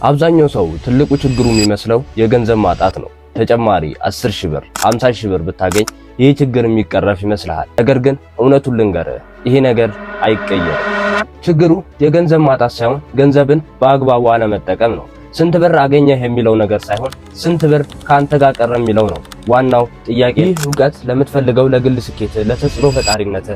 አብዛኛው ሰው ትልቁ ችግሩ የሚመስለው የገንዘብ ማጣት ነው። ተጨማሪ 10 ሺህ ብር 50 ሺህ ብር ብታገኝ ይህ ችግር የሚቀረፍ ይመስልሃል። ነገር ግን እውነቱን ልንገርህ፣ ይሄ ነገር አይቀየርም። ችግሩ የገንዘብ ማጣት ሳይሆን ገንዘብን በአግባቡ አለመጠቀም ነው። ስንት ብር አገኘህ የሚለው ነገር ሳይሆን ስንት ብር ካንተ ጋር ቀረ የሚለው ነው ዋናው ጥያቄ። ይህ ዕውቀት ለምትፈልገው ለግል ስኬት፣ ለተጽዕኖ ፈጣሪነት፣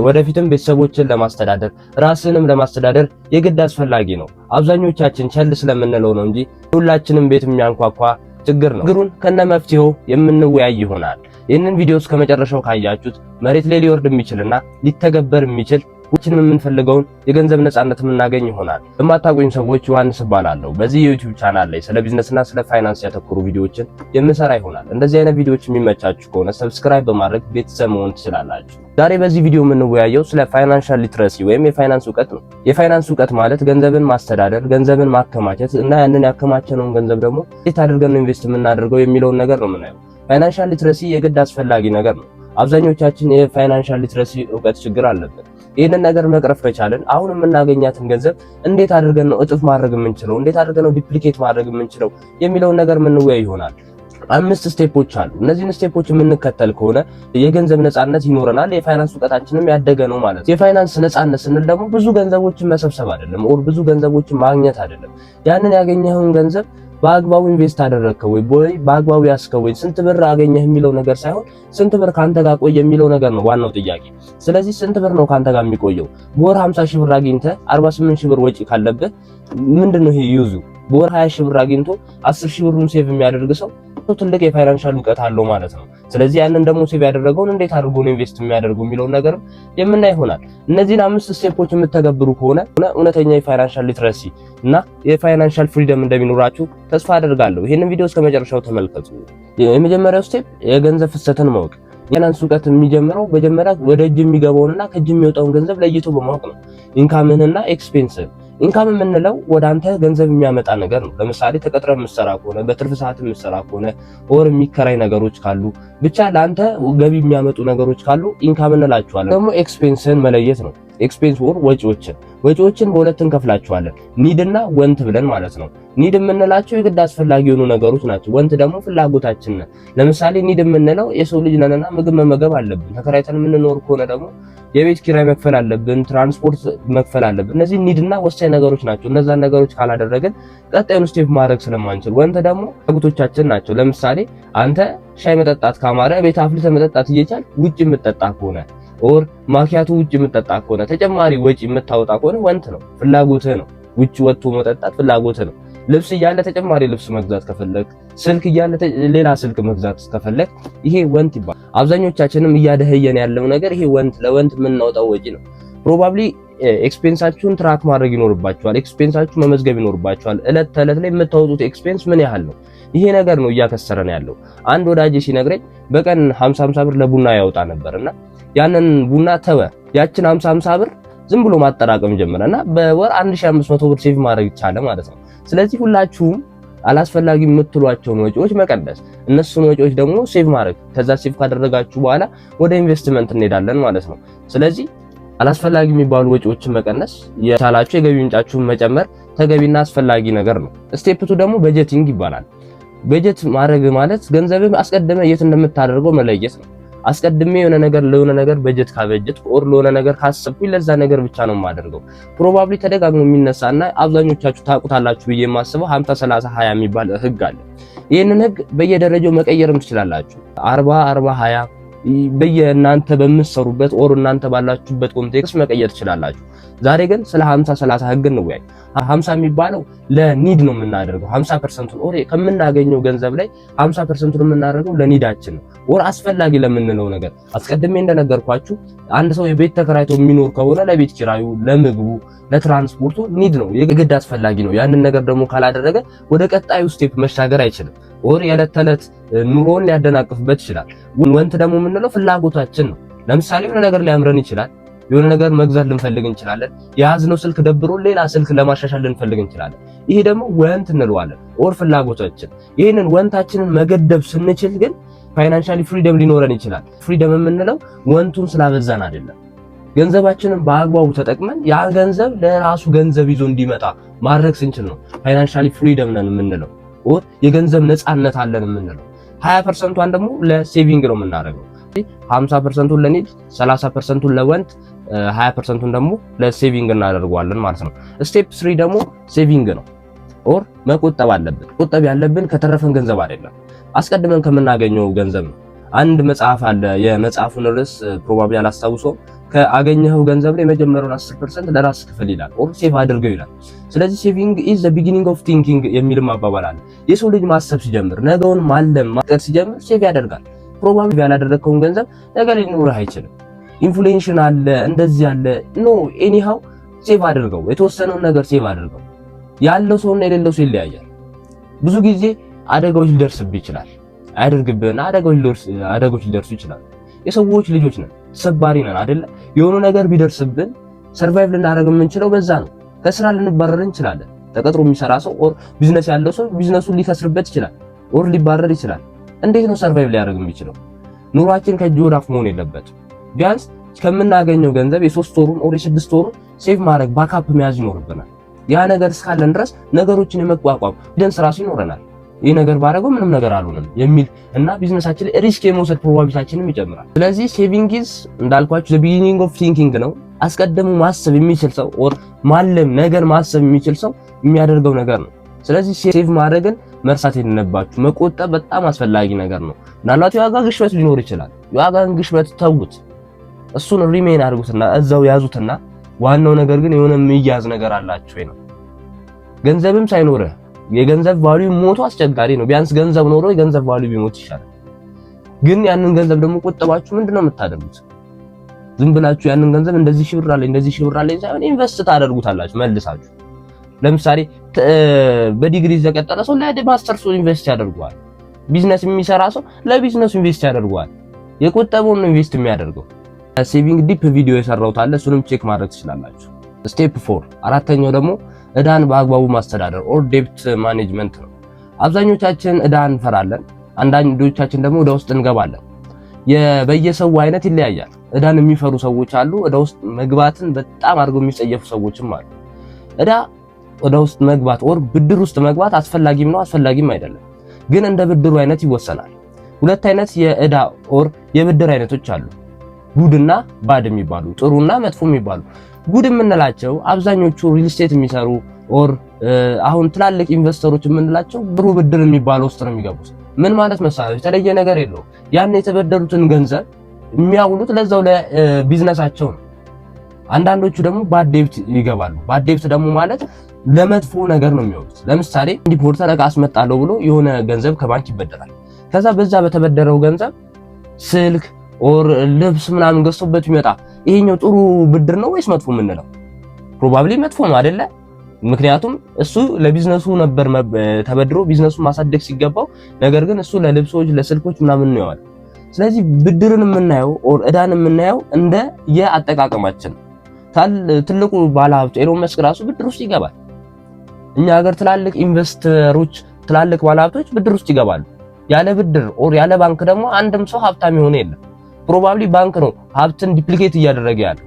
ወደፊትም ቤተሰቦችን ለማስተዳደር ራስንም ለማስተዳደር የግድ አስፈላጊ ነው። አብዛኞቻችን ቸል ስለምንለው ነው እንጂ ሁላችንም ቤት የሚያንኳኳ ችግር ነው። ችግሩን ከነመፍትሄው የምንወያይ ይሆናል። ይህንን ቪዲዮ እስከ መጨረሻው ካያችሁት መሬት ላይ ሊወርድ የሚችልና ሊተገበር የሚችል ሁላችንም የምንፈልገውን የገንዘብ ነፃነት የምናገኝ ይሆናል። በማታውቁኝ ሰዎች ዮሐንስ እባላለሁ። በዚህ የዩቲዩብ ቻናል ላይ ስለ ቢዝነስና ስለ ፋይናንስ ያተኮሩ ቪዲዮዎችን የምሰራ ይሆናል። እንደዚህ አይነት ቪዲዮዎች የሚመቻችሁ ከሆነ ሰብስክራይብ በማድረግ ቤተሰብ መሆን ትችላላችሁ። ዛሬ በዚህ ቪዲዮ የምንወያየው ስለ ፋይናንሻል ሊትረሲ ወይም የፋይናንስ ዕውቀት ነው። የፋይናንስ ዕውቀት ማለት ገንዘብን ማስተዳደር፣ ገንዘብን ማከማቸት እና ያንን ያከማቸነውን ገንዘብ ደግሞ እንዴት አድርገን ነው ኢንቨስት የምናደርገው የሚለውን ነገር ነው የምናየው። ፋይናንሻል ሊትረሲ የግድ አስፈላጊ ነገር ነው። አብዛኞቻችን የፋይናንሻል ሊትረሲ ዕውቀት ችግር አለብን። ይህንን ነገር መቅረፍ ከቻለን አሁን የምናገኛትን ገንዘብ እንዴት አድርገን ነው እጥፍ ማድረግ የምንችለው፣ እንዴት አድርገን ነው ዲፕሊኬት ማድረግ የምንችለው የሚለውን ነገር የምንወያይ ይሆናል። 5 ስቴፖች አሉ። እነዚህን ስቴፖች የምንከተል ከሆነ የገንዘብ ነፃነት ይኖረናል። የፋይናንስ ዕውቀታችንም ያደገ ነው ማለት ነው። የፋይናንስ ነፃነት ስንል ደግሞ ብዙ ገንዘቦችን መሰብሰብ አይደለም፣ ብዙ ገንዘቦችን ማግኘት አይደለም። ያንን ያገኘኸውን ገንዘብ በአግባቡ ኢንቨስት አደረግከው ወይ በአግባቡ ያስከው ወይ ስንት ብር አገኘህ የሚለው ነገር ሳይሆን ስንት ብር ካንተ ጋር ቆየ የሚለው ነገር ነው ዋናው ጥያቄ። ስለዚህ ስንት ብር ነው ካንተ ጋር የሚቆየው? በወር 50 ሺህ ብር አግኝተህ 48 ሺህ ብር ወጪ ካለብህ ምንድነው ይሄ ዩዙ? በወር 20 ሺህ ብር አግኝቶ 10 ሺህ ብሩን ሴቭ የሚያደርግ ሰው ትልቅ የፋይናንሻል ዕውቀት አለው ማለት ነው። ስለዚህ ያንን ደግሞ ሴቭ ያደረገውን እንዴት አድርጎ ነው ኢንቨስት የሚያደርገው የሚለው ነገር የምናይ ይሆናል። እነዚህን 5 ስቴፖች የምትተገብሩ ከሆነ እውነተኛ የፋይናንሻል ሊትረሲ እና የፋይናንሻል ፍሪደም እንደሚኖራችሁ ተስፋ አደርጋለሁ። ይሄንን ቪዲዮ እስከ መጨረሻው ተመልከቱ። የመጀመሪያው ስቴፕ የገንዘብ ፍሰትን ማወቅ። የፋይናንስ ዕውቀት የሚጀምረው መጀመሪያ ወደ እጅ የሚገባውንና ከእጅ የሚወጣውን ገንዘብ ለይቶ በማወቅ ነው። ኢንካምህንና ኤክስፔንስን። ኢንካም የምንለው ወደ አንተ ገንዘብ የሚያመጣ ነገር ነው። ለምሳሌ ተቀጥረ የምትሰራ ከሆነ፣ በትርፍ ሰዓት የምትሰራ ከሆነ፣ ወር የሚከራይ ነገሮች ካሉ፣ ብቻ ለአንተ ገቢ የሚያመጡ ነገሮች ካሉ ኢንካም እንላቸዋለን። ደግሞ ኤክስፔንስን መለየት ነው። ኤክስፔንስ ወር ወጪዎችን በሁለት እንከፍላቸዋለን፣ ኒድ እና ወንት ብለን ማለት ነው። ኒድ የምንላቸው የግድ አስፈላጊ የሆኑ ነገሮች ናቸው። ወንት ደግሞ ፍላጎታችን ነው። ለምሳሌ ኒድ የምንለው የሰው ልጅ ነንና ምግብ መመገብ አለብን። ተከራይተን የምንኖር ከሆነ ደግሞ የቤት ኪራይ መክፈል አለብን፣ ትራንስፖርት መክፈል አለብን። እነዚህ ኒድና ወሳኝ ነገሮች ናቸው። እነዛን ነገሮች ካላደረግን ቀጣዩን ስቴፕ ማድረግ ስለማንችል፣ ወንት ደግሞ ፍላጎቶቻችን ናቸው። ለምሳሌ አንተ ሻይ መጠጣት ካማረ ቤት አፍልተህ መጠጣት እየቻል ውጭ የምትጠጣ ከሆነ ኦር ማኪያቱ ውጭ የምትጠጣ ከሆነ ተጨማሪ ወጪ የምታወጣ ከሆነ ወንት ነው፣ ፍላጎትህ ነው። ውጭ ወጥቶ መጠጣት ፍላጎትህ ነው። ልብስ እያለ ተጨማሪ ልብስ መግዛት ከፈለክ፣ ስልክ እያለ ሌላ ስልክ መግዛት ከፈለክ ይሄ ወንት ይባላል። አብዛኞቻችንም እያደህየን ያለው ነገር ይሄ ለወንት የምናወጣው ወጪ ነው። ፕሮባብሊ ኤክስፔንሳችሁን ትራክ ማድረግ ይኖርባችኋል። ኤክስፔንሳችሁ መመዝገብ ይኖርባችኋል። እለት ተዕለት ላይ የምታወጡት ኤክስፔንስ ምን ያህል ነው? ይሄ ነገር ነው እያከሰረን ያለው። አንድ ወዳጄ ሲነግረኝ በቀን 50 ብር ለቡና ያወጣ ነበርና ያንን ቡና ተወ። ያችን 50 ብር ዝም ብሎ ማጠራቀም ጀመረና በወር 1500 ብር ሴቭ ማድረግ ይቻላል ማለት ነው። ስለዚህ ሁላችሁም አላስፈላጊ የምትሏቸውን ወጪዎች መቀነስ፣ እነሱን ወጪዎች ደግሞ ሴቭ ማድረግ። ከዛ ሴቭ ካደረጋችሁ በኋላ ወደ ኢንቨስትመንት እንሄዳለን ማለት ነው። ስለዚህ አላስፈላጊ የሚባሉ ወጪዎችን መቀነስ፣ የቻላችሁ የገቢ ምንጫችሁን መጨመር ተገቢና አስፈላጊ ነገር ነው። ስቴፕ 2 ደግሞ በጀቲንግ ይባላል። በጀት ማድረግ ማለት ገንዘብህ አስቀድመ የት እንደምታደርገው መለየት ነው። አስቀድሜ የሆነ ነገር በጀት ካበጀት ኦር ለሆነ ነገር ካሰብኩኝ ለዛ ነገር ብቻ ነው የማደርገው። ፕሮባብሊ ተደጋግሞ የሚነሳና አብዛኞቻችሁ ታውቁታላችሁ ብዬ የማስበው 50 30 20 የሚባል ህግ አለ። ይህንን ህግ በየደረጃው መቀየርም ትችላላችሁ። 40 40 20 በየእናንተ በምትሰሩበት ኦር እናንተ ባላችሁበት ኮንቴክስት መቀየር ትችላላችሁ። ዛሬ ግን ስለ 50 30 ህግ እንወያይ። 50 የሚባለው ለኒድ ነው የምናደርገው። 50% ኦር ከምናገኘው ገንዘብ ላይ 50% የምናደርገው ለኒዳችን ነው ኦር አስፈላጊ ለምንለው ነገር። አስቀድሜ እንደነገርኳችሁ አንድ ሰው የቤት ተከራይቶ የሚኖር ከሆነ ለቤት ኪራዩ፣ ለምግቡ፣ ለትራንስፖርቱ ኒድ ነው፣ የግድ አስፈላጊ ነው። ያንን ነገር ደግሞ ካላደረገ ወደ ቀጣዩ ስቴፕ መሻገር አይችልም ኦር የዕለት ተዕለት ኑሮን ሊያደናቅፍበት ይችላል። ወንት ደግሞ የምንለው ፍላጎታችን ነው። ለምሳሌ የሆነ ነገር ሊያምረን ይችላል። የሆነ ነገር መግዛት ልንፈልግ እንችላለን። የያዝነው ስልክ ደብሮ ሌላ ስልክ ለማሻሻል ልንፈልግ እንችላለን። ይሄ ደግሞ ወንት እንለዋለን ኦር ፍላጎታችን። ይሄንን ወንታችንን መገደብ ስንችል ግን ፋይናንሻሊ ፍሪደም ሊኖረን ይችላል። ፍሪደም የምንለው ወንቱን ስላበዛን አይደለም። ገንዘባችንን በአግባቡ ተጠቅመን ያ ገንዘብ ለራሱ ገንዘብ ይዞ እንዲመጣ ማድረግ ስንችል ነው ፋይናንሻሊ ፍሪደም ነን የምንለው ኦር የገንዘብ ነፃነት አለን የምንለው። 20%ን ደግሞ ለሴቪንግ ነው የምናደርገው። 50%ን ለኒድ፣ 30%ን ለወንት፣ 20%ን ደግሞ ለሴቪንግ እናደርገዋለን ማለት ነው። ስቴፕ 3 ደግሞ ሴቪንግ ነው ኦር መቆጠብ አለብን። ቁጠብ ያለብን ከተረፈን ገንዘብ አይደለም፣ አስቀድመን ከምናገኘው ገንዘብ ነው። አንድ መጽሐፍ አለ፣ የመጽሐፉን ርዕስ ፕሮባብሊ አላስታውሰውም። ከአገኘኸው ገንዘብ ላይ የመጀመሪያውን 10% ለራስ ክፍል ይላል ኦር ሴቭ አድርገው ይላል። ስለዚህ ሴቪንግ ኢዝ ዘ ቢጊኒንግ ኦፍ ቲንኪንግ የሚልም አባባል አለ። የሰው ልጅ ማሰብ ሲጀምር፣ ነገውን ማለም ማቀድ ሲጀምር ሴቭ ያደርጋል። ፕሮባብሊ ያላደረግከውን ገንዘብ ነገ ሊኖርህ አይችልም። ኢንፍሌሽን አለ፣ እንደዚህ አለ። ኖ ኤኒሃው ሴቭ አድርገው፣ የተወሰነውን ነገር ሴቭ አድርገው። ያለው ሰውና የሌለው ሰው ይለያያል። ብዙ ጊዜ አደጋዎች ሊደርስብህ ይችላል። አያደርግብህና አደጋዎች ሊደርሱ ይችላል። የሰዎች ልጆች ነን፣ ተሰባሪ ነን አይደለ? የሆነ ነገር ቢደርስብን ሰርቫይቭ ልናደርግ የምንችለው በዛ ነው። ከስራ ልንባረር እንችላለን። ተቀጥሮ የሚሰራ ሰው ኦር ቢዝነስ ያለው ሰው ቢዝነሱን ሊከስርበት ይችላል ኦር ሊባረር ይችላል። እንዴት ነው ሰርቫይቭ ሊያደርግ የሚችለው? ኑሯችን ከእጅ ወደ አፍ መሆን የለበትም። ቢያንስ ከምናገኘው ገንዘብ የ3 ወሩን ኦር የ6 ወሩን ሴቭ ማድረግ ባካፕ መያዝ ይኖርብናል። ያ ነገር እስካለን ድረስ ነገሮችን የመቋቋም ደንስ ራሱ ይኖረናል። ይህ ነገር ባደረገው ምንም ነገር አልሆነም የሚል እና ቢዝነሳችን ሪስክ የመውሰድ ፕሮባቢሊቲያችንም ይጨምራል። ስለዚህ ሴቪንግ ኢዝ እንዳልኳችሁ ዘ ቢጊኒንግ ኦፍ ቲንኪንግ ነው። አስቀድሞ ማሰብ የሚችል ሰው ኦር ማለም ነገር ማሰብ የሚችል ሰው የሚያደርገው ነገር ነው። ስለዚህ ሴቭ ማድረግን መርሳት የለባችሁ። መቆጠብ በጣም አስፈላጊ ነገር ነው። ምናልባት የዋጋ ግሽበት ሊኖር ይችላል። የዋጋን ግሽበት ተውት፣ እሱን ሪሜን አድርጉትና እዛው ያዙትና ዋናው ነገር ግን የሆነ የሚያዝ ነገር አላችሁ ወይ ነው። ገንዘብም ሳይኖርህ የገንዘብ ቫልዩ ሞቶ አስቸጋሪ ነው። ቢያንስ ገንዘብ ኖሮ የገንዘብ ቫልዩ ቢሞት ይሻላል። ግን ያንን ገንዘብ ደግሞ ቆጥባችሁ ምንድነው የምታደርጉት? ዝም ብላችሁ ያንን ገንዘብ እንደዚህ ሺህ ብር አለኝ ሳይሆን ኢንቨስት ታደርጉታላችሁ መልሳችሁ። ለምሳሌ በዲግሪ ዘቀጠለ ሰው ለማስተርሱ ኢንቨስት ያደርገዋል። ቢዝነስ የሚሰራ ሰው ለቢዝነሱ ኢንቨስት ያደርገዋል። የቆጠበውን ነው ኢንቨስት የሚያደርገው። ሴቪንግ ዲፕ ቪዲዮ የሰራሁት አለ፣ እሱንም ቼክ ማድረግ ትችላላችሁ። ስቴፕ 4 አራተኛው ደግሞ እዳን በአግባቡ ማስተዳደር ኦር ዴፕት ማኔጅመንት ነው። አብዛኞቻችን እዳን እንፈራለን፣ አንዳንዶቻችን ደግሞ እዳ ውስጥ እንገባለን። በየሰው አይነት ይለያያል። እዳን የሚፈሩ ሰዎች አሉ። እዳ ውስጥ መግባትን በጣም አድርገው የሚጸየፉ ሰዎችም አሉ። እዳ ውስጥ መግባት ኦር ብድር ውስጥ መግባት አስፈላጊም ነው አስፈላጊም አይደለም፣ ግን እንደ ብድሩ አይነት ይወሰናል። ሁለት አይነት የእዳ ኦር የብድር አይነቶች አሉ፣ ጉድና ባድ የሚባሉ፣ ጥሩና መጥፎ የሚባሉ። ጉድ የምንላቸው አብዛኞቹ ሪል ስቴት የሚሰሩ ኦር አሁን ትላልቅ ኢንቨስተሮች የምንላቸው ብሩ ብድር የሚባለው ውስጥ ነው የሚገቡት። ምን ማለት መሰላችሁ? የተለየ ነገር የለውም። ያን የተበደሩትን ገንዘብ የሚያውሉት ለዛው ለቢዝነሳቸው ነው። አንዳንዶቹ ደግሞ ባድ ዴፕት ይገባሉ። ባድ ዴፕት ደግሞ ማለት ለመጥፎ ነገር ነው የሚያውሉት። ለምሳሌ ኢምፖርተር እቃ አስመጣለሁ ብሎ የሆነ ገንዘብ ከባንክ ይበደራል። ከዛ በዛ በተበደረው ገንዘብ ስልክ ኦር ልብስ ምናምን ገዝቶበት ይመጣ። ይሄኛው ጥሩ ብድር ነው ወይስ መጥፎ የምንለው? ፕሮባብሊ መጥፎ ነው አይደለ? ምክንያቱም እሱ ለቢዝነሱ ነበር ተበድሮ ቢዝነሱን ማሳደግ ሲገባው፣ ነገር ግን እሱ ለልብሶች ለስልኮች ምናምን ነው ያለው። ስለዚህ ብድርን የምናየው ኦር እዳን የምናየው እንደ የአጠቃቀማችን። ትልቁ ባለሀብት ኤሎን መስክ ራሱ ብድር ውስጥ ይገባል። እኛ ሀገር ትላልቅ ኢንቨስተሮች ትላልቅ ባለሀብቶች ብድር ውስጥ ይገባሉ። ያለ ብድር ኦር ያለ ባንክ ደግሞ አንድም ሰው ሀብታም የሆነ የለም። ፕሮባብሊ ባንክ ነው ሀብትን ዲፕሊኬት እያደረገ ያለው።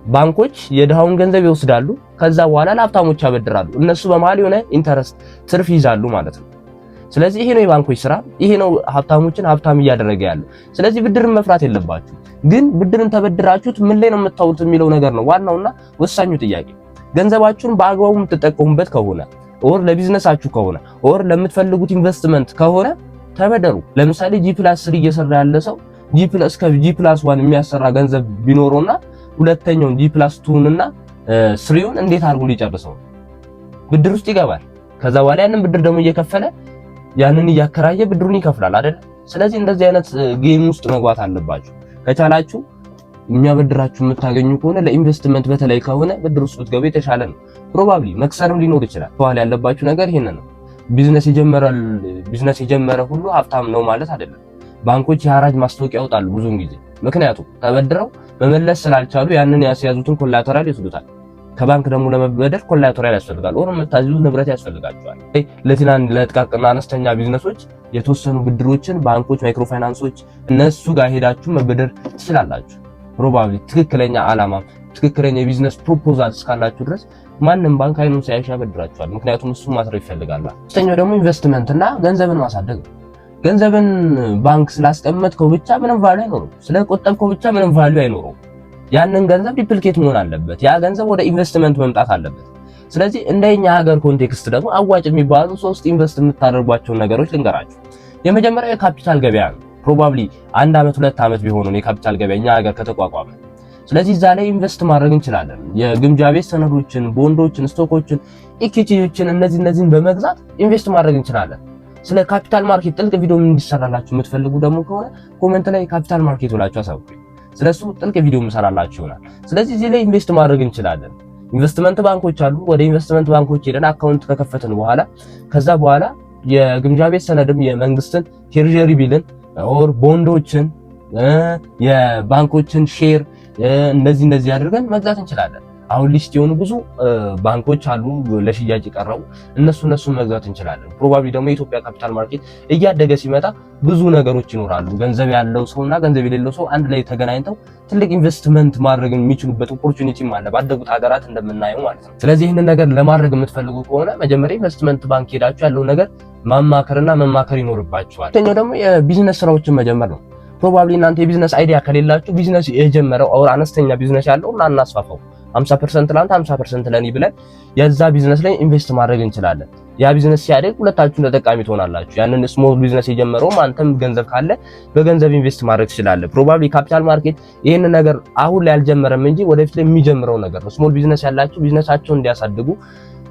ባንኮች የድሃውን ገንዘብ ይወስዳሉ፣ ከዛ በኋላ ለሀብታሞች ያበድራሉ። እነሱ በመሃል የሆነ ኢንተረስት ትርፍ ይዛሉ ማለት ነው። ስለዚህ ይሄ ነው የባንኮች ስራ፣ ይሄ ነው ሀብታሞችን ሀብታም እያደረገ ያለው። ስለዚህ ብድርን መፍራት የለባችሁ። ግን ብድርን ተበድራችሁት ምን ላይ ነው የምታውሉት የሚለው ነገር ነው ዋናውና ወሳኙ ጥያቄ። ገንዘባችሁን በአግባቡ የምትጠቀሙበት ከሆነ ኦር ለቢዝነሳችሁ ከሆነ ኦር ለምትፈልጉት ኢንቨስትመንት ከሆነ ተበደሩ። ለምሳሌ G+3 እየሰራ ያለ ሰው G+1 የሚያሰራ ገንዘብ ቢኖረውና ሁለተኛውን G+2 እና 3ን እንዴት አድርጎ ሊጨርሰው? ብድር ውስጥ ይገባል። ከዛ በኋላ ያንን ብድር ደግሞ እየከፈለ ያንን እያከራየ ብድሩን ይከፍላል አይደል? ስለዚህ እንደዚህ አይነት ጌም ውስጥ መግባት አለባችሁ። ከቻላችሁ የሚያበድራችሁ የምታገኙ ከሆነ ለኢንቨስትመንት በተለይ ከሆነ ብድር ውስጥ ብትገቡ የተሻለ ነው። ፕሮባብሊ መክሰርም ሊኖር ይችላል። በኋላ ያለባችሁ ነገር ይሄንን ነው። ቢዝነስ የጀመረ ሁሉ ሀብታም ነው ማለት አይደለም። ባንኮች የሐራጅ ማስታወቂያ ያወጣሉ ብዙውን ጊዜ። ምክንያቱም ተበድረው መመለስ ስላልቻሉ ያንን ያስያዙትን ኮላተራል ይወስዱታል። ከባንክ ደግሞ ለመበደር ኮላተራል ያስፈልጋል፣ ወር የምታዝዙት ንብረት ያስፈልጋቸዋል። ለጥቃቅንና አነስተኛ ቢዝነሶች የተወሰኑ ብድሮችን ባንኮች፣ ማይክሮ ፋይናንሶች እነሱ ጋር ሄዳችሁ መበደር ትችላላችሁ። ፕሮባብሊ ትክክለኛ ዓላማ ትክክለኛ የቢዝነስ ፕሮፖዛል እስካላችሁ ድረስ ማንም ባንክ አይኑን ሳያሽ ያበድራችኋል። ምክንያቱም እሱ ማትረፍ ይፈልጋል። ሶስተኛው ደግሞ ኢንቨስትመንት እና ገንዘብን ማሳደግ ነው። ገንዘብን ባንክ ስላስቀመጥከው ብቻ ምንም ቫልዩ አይኖርም። ስለቆጠብከው ብቻ ምንም ቫልዩ አይኖርም። ያንን ገንዘብ ዲፕሊኬት መሆን አለበት። ያ ገንዘብ ወደ ኢንቨስትመንት መምጣት አለበት። ስለዚህ እንደኛ ሀገር ኮንቴክስት ደግሞ አዋጭ የሚባሉ 3 ኢንቨስት የምታደርጓቸው ነገሮች ልንገራችሁ። የመጀመሪያው የካፒታል ገበያ ነው። ፕሮባብሊ 1 ዓመት 2 ዓመት ቢሆነው የካፒታል ገበያ እኛ ሀገር ከተቋቋመ፣ ስለዚህ እዛ ላይ ኢንቨስት ማድረግ እንችላለን። የግምጃ ቤት ሰነዶችን፣ ቦንዶችን፣ ስቶኮችን፣ ኢኩዊቲዎችን እነዚህን በመግዛት ኢንቨስት ማድረግ እንችላለን። ስለ ካፒታል ማርኬት ጥልቅ ቪዲዮ እንዲሰራላችሁ የምትፈልጉ ደግሞ ከሆነ ኮሜንት ላይ ካፒታል ማርኬት ብላችሁ አሳውቁኝ። ስለሱ ጥልቅ ቪዲዮ እንሰራላችሁ ይሆናል። ስለዚህ እዚህ ላይ ኢንቨስት ማድረግ እንችላለን። ኢንቨስትመንት ባንኮች አሉ። ወደ ኢንቨስትመንት ባንኮች ሄደን አካውንት ከከፈትን በኋላ ከዛ በኋላ የግምጃ ቤት ሰነድም የመንግስትን ትሬዠሪ ቢልን ኦር ቦንዶችን የባንኮችን ሼር እንደዚህ አድርገን መግዛት እንችላለን። አሁን ሊስት የሆኑ ብዙ ባንኮች አሉ ለሽያጭ የቀረቡ እነሱን መግዛት እንችላለን። ፕሮባብሊ ደግሞ የኢትዮጵያ ካፒታል ማርኬት እያደገ ሲመጣ ብዙ ነገሮች ይኖራሉ። ገንዘብ ያለው ሰውና ገንዘብ የሌለው ሰው አንድ ላይ ተገናኝተው ትልቅ ኢንቨስትመንት ማድረግ የሚችሉበት ኦፖርቹኒቲም አለ ባደጉት ሀገራት እንደምናየው ማለት ነው። ስለዚህ ይህንን ነገር ለማድረግ የምትፈልጉ ከሆነ መጀመሪያ ኢንቨስትመንት ባንክ ሄዳችሁ ያለው ነገር ማማከርና መማከር ይኖርባችኋል። ሁለተኛው ደግሞ የቢዝነስ ስራዎችን መጀመር ነው። ፕሮባብሊ እናንተ የቢዝነስ አይዲያ ከሌላችሁ ቢዝነስ የጀመረው አውር አነስተኛ ቢዝነስ ያለው እና እናስፋፋው 50% ላንተ 50% ለኔ ብለን የዛ ቢዝነስ ላይ ኢንቨስት ማድረግ እንችላለን። ያ ቢዝነስ ሲያድግ ሁለታችሁም ተጠቃሚ ትሆናላችሁ። ያንን ስሞል ቢዝነስ የጀመረው አንተም ገንዘብ ካለ በገንዘብ ኢንቨስት ማድረግ ትችላለህ። ፕሮባብሊ ካፒታል ማርኬት ይሄን ነገር አሁን ላይ አልጀመረም እንጂ ወደፊት ላይ የሚጀምረው ነገር ነው። ስሞል ቢዝነስ ያላችሁ ቢዝነሳቸውን እንዲያሳድጉ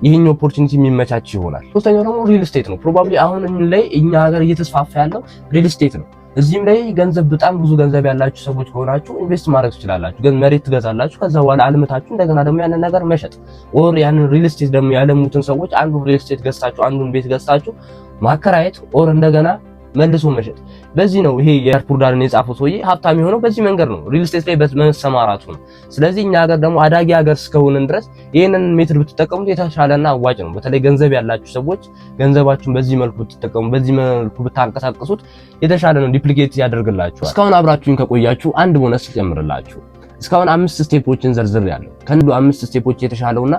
ይሄኛው ኦፖርቹኒቲ የሚመቻች ይሆናል። ሶስተኛው ደግሞ ሪል ስቴት ነው። ፕሮባብሊ አሁን ላይ እኛ ሀገር እየተስፋፋ ያለው ሪል ስቴት ነው። እዚህም ላይ ገንዘብ በጣም ብዙ ገንዘብ ያላችሁ ሰዎች ከሆናችሁ ኢንቨስት ማድረግ ትችላላችሁ። ግን መሬት ትገዛላችሁ። ከዛ በኋላ አልምታችሁ እንደገና ደግሞ ያንን ነገር መሸጥ ኦር ያንን ሪል ስቴት ደግሞ ያለሙትን ሰዎች አንዱን ሪል ስቴት ገዝታችሁ አንዱን ቤት ገዝታችሁ ማከራየት ኦር እንደገና መልሶ መሸጥ። በዚህ ነው ይሄ የፑርዳርን የጻፈው ሰውዬ ሀብታም የሆነው በዚህ መንገድ ነው፣ ሪል ስቴት ላይ በመሰማራቱ ነው። ስለዚህ እኛ ሀገር ደግሞ አዳጊ ሀገር እስከሆንን ድረስ ይሄንን ሜትድ ብትጠቀሙት የተሻለና አዋጭ ነው። በተለይ ገንዘብ ያላችሁ ሰዎች ገንዘባችሁን በዚህ መልኩ ብትጠቀሙ፣ በዚህ መልኩ ብታንቀሳቀሱት የተሻለ ነው፣ ዲፕሊኬት ያደርግላችኋል። እስካሁን አብራችሁኝ ከቆያችሁ አንድ ቦነስ ልጨምርላችሁ። እስካሁን 5 ስቴፖችን ዘርዝሬያለሁ። ከእነዚህ 5 ስቴፖች የተሻለውና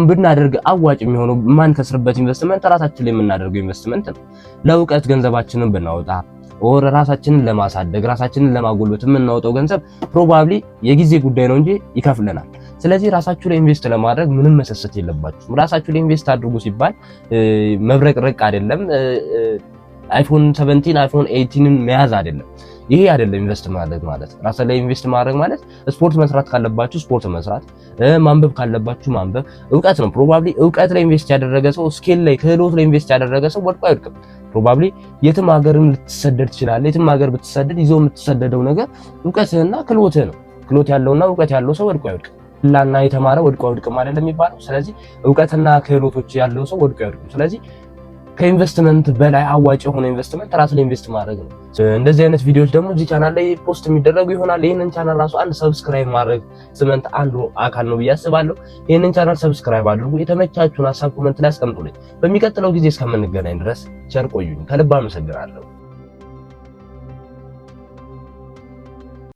ብናደርግ አዋጭ የሚሆነው ማንከስርበት ኢንቨስትመንት ራሳችን ላይ የምናደርገው ኢንቨስትመንት ነው። ለእውቀት ገንዘባችንን ብናወጣ ኦር ራሳችንን ለማሳደግ ራሳችንን ለማጎልበት የምናወጣው ገንዘብ ፕሮባብሊ የጊዜ ጉዳይ ነው እንጂ ይከፍለናል። ስለዚህ ራሳችሁ ላይ ኢንቨስት ለማድረግ ምንም መሰሰት የለባችሁም። ራሳችሁ ላይ ኢንቨስት አድርጉ ሲባል መብረቅረቅ አይደለም፣ አይፎን 17 አይፎን 18ን መያዝ አይደለም። ይሄ አይደለም ኢንቨስት ማድረግ ማለት። ራስ ላይ ኢንቨስት ማድረግ ማለት ስፖርት መስራት ካለባችሁ ስፖርት መስራት፣ ማንበብ ካለባችሁ ማንበብ፣ እውቀት ነው። ፕሮባብሊ እውቀት ላይ ኢንቨስት ያደረገ ሰው፣ ስኪል ላይ ክህሎት ላይ ኢንቨስት ያደረገ ሰው ወድቆ አይወድቅም። ፕሮባብሊ የትም ሀገርም ልትሰደድ ትችላለህ። የትም ሀገር ብትሰደድ ይዘው የምትሰደደው ነገር እውቀትህና ክህሎትህ ነው። ክህሎት ያለውና እውቀት ያለው ሰው ወድቆ አይወድቅም። ላና የተማረ ወድቆ አይወድቅም አይደለም የሚባለው። ስለዚህ እውቀትና ክህሎቶች ያለው ሰው ወድቆ አይወድቅም። ስለዚህ ከኢንቨስትመንት በላይ አዋጭ የሆነ ኢንቨስትመንት ራስ ላይ ኢንቨስት ማድረግ ነው። እንደዚህ አይነት ቪዲዮዎች ደግሞ እዚህ ቻናል ላይ ፖስት የሚደረጉ ይሆናል። ይሄንን ቻናል ራሱ አንድ ሰብስክራይብ ማድረግ ስመንት አንዱ አካል ነው ብዬ አስባለሁ። ይሄንን ቻናል ሰብስክራይብ አድርጉ። የተመቻችሁን ሀሳብ ኮሜንት ላይ አስቀምጡልኝ። በሚቀጥለው ጊዜ እስከምንገናኝ ድረስ ቸር ቆዩኝ። ከልብ አመሰግናለሁ።